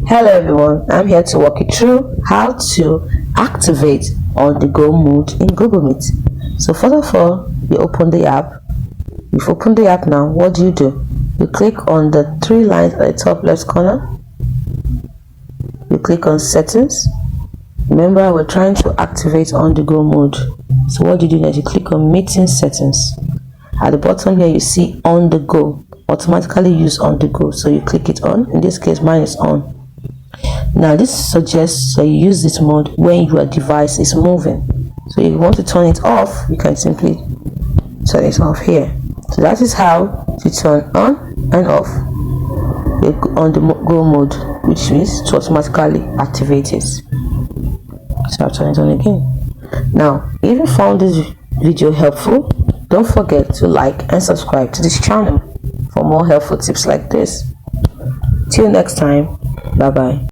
Hello everyone, I'm here to walk you through how to activate on-the-go mode in Google Meet. So first of all, you open the app. You've opened the app now. What do? You click on the three lines at the top left corner. You click on settings. Remember, we're trying to activate on-the-go mode. So what do next? You click on meeting settings. At the bottom here, you see on the go. Automatically use on the go. So you click it on. In this case, mine is on. Now this suggests that you use this mode when your device is moving. So if you want to turn it off, you can simply turn it off here. So that is how to turn on and off on the go mode, which means to automatically activate it. So I'll turn it on again. Now, if you found this video helpful, don't forget to like and subscribe to this channel for more helpful tips like this. Till next time, bye bye.